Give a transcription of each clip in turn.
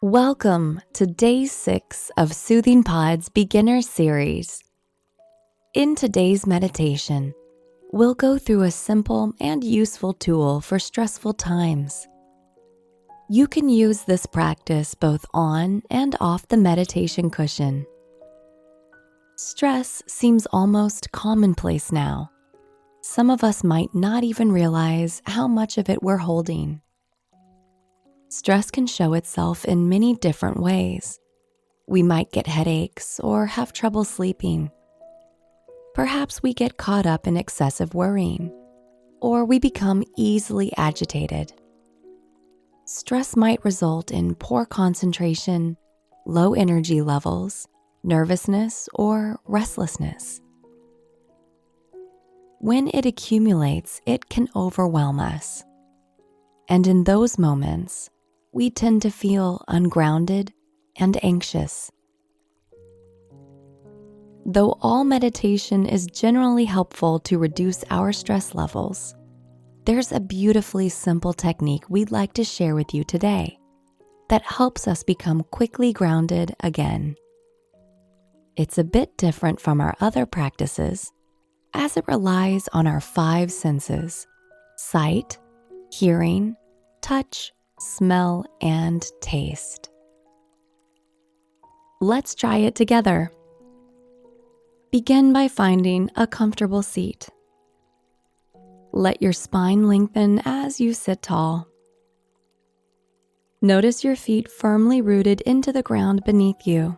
Welcome to Day 6 of Soothing Pod's Beginner Series. In today's meditation, we'll go through a simple and useful tool for stressful times. You can use this practice both on and off the meditation cushion. Stress seems almost commonplace now. Some of us might not even realize how much of it we're holding. Stress can show itself in many different ways. We might get headaches or have trouble sleeping. Perhaps we get caught up in excessive worrying, or we become easily agitated. Stress might result in poor concentration, low energy levels, nervousness, or restlessness. When it accumulates, it can overwhelm us. And in those moments, we tend to feel ungrounded and anxious. Though all meditation is generally helpful to reduce our stress levels, there's a beautifully simple technique we'd like to share with you today that helps us become quickly grounded again. It's a bit different from our other practices as it relies on our 5 senses: sight, hearing, touch, smell, and taste. Let's try it together. Begin by finding a comfortable seat. Let your spine lengthen as you sit tall. Notice your feet firmly rooted into the ground beneath you.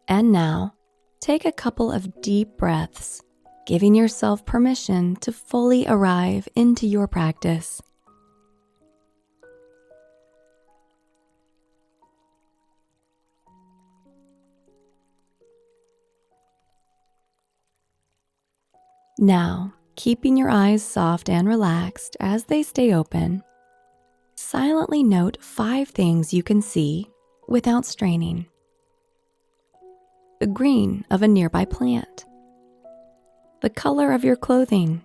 And now, take a couple of deep breaths, giving yourself permission to fully arrive into your practice. Now, keeping your eyes soft and relaxed as they stay open, silently note 5 things you can see without straining. The green of a nearby plant, the color of your clothing,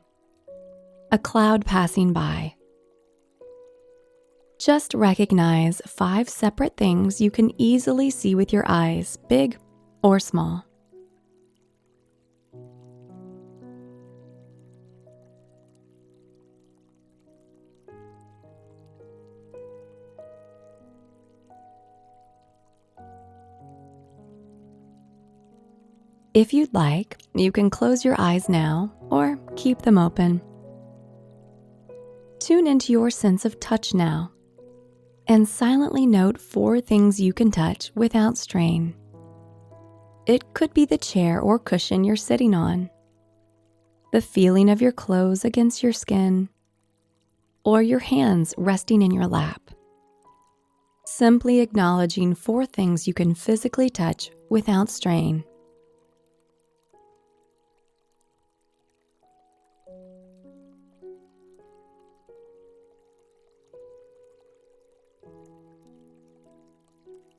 a cloud passing by. Just recognize 5 separate things you can easily see with your eyes, big or small. If you'd like, you can close your eyes now or keep them open. Tune into your sense of touch now and silently note 4 things you can touch without strain. It could be the chair or cushion you're sitting on, the feeling of your clothes against your skin, or your hands resting in your lap. Simply acknowledging 4 things you can physically touch without strain.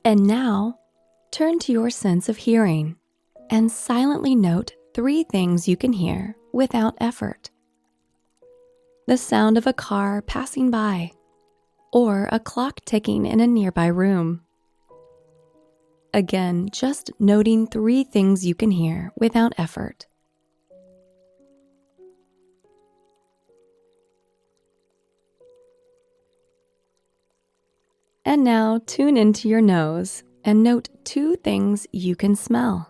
And now, turn to your sense of hearing and silently note 3 things you can hear without effort. The sound of a car passing by, or a clock ticking in a nearby room. Again, just noting 3 things you can hear without effort. And now tune into your nose and note 2 things you can smell.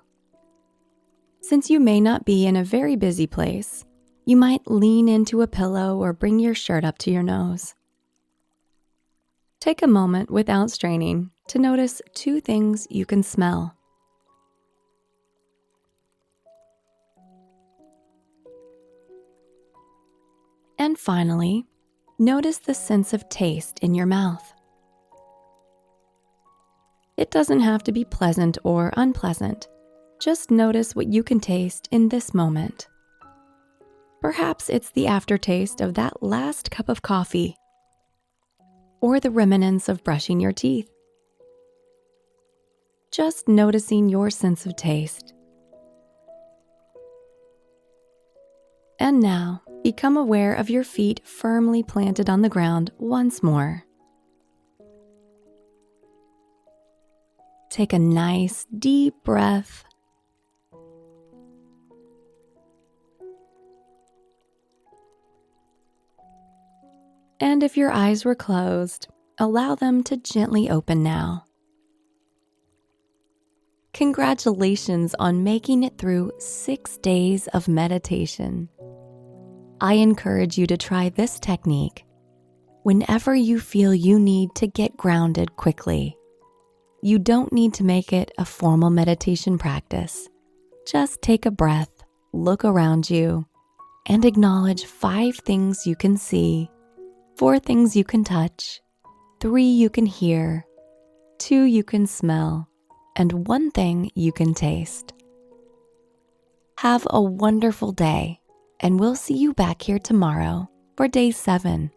Since you may not be in a very busy place, you might lean into a pillow or bring your shirt up to your nose. Take a moment without straining to notice 2 things you can smell. And finally, notice the sense of taste in your mouth. It doesn't have to be pleasant or unpleasant. Just notice what you can taste in this moment. Perhaps it's the aftertaste of that last cup of coffee, or the remnants of brushing your teeth. Just noticing your sense of taste. And now, become aware of your feet firmly planted on the ground once more. Take a nice, deep breath. And if your eyes were closed, allow them to gently open now. Congratulations on making it through 6 days of meditation. I encourage you to try this technique whenever you feel you need to get grounded quickly. You don't need to make it a formal meditation practice. Just take a breath, look around you, and acknowledge 5 things you can see, 4 things you can touch, 3 you can hear, 2 you can smell, and 1 thing you can taste. Have a wonderful day, and we'll see you back here tomorrow for day 7.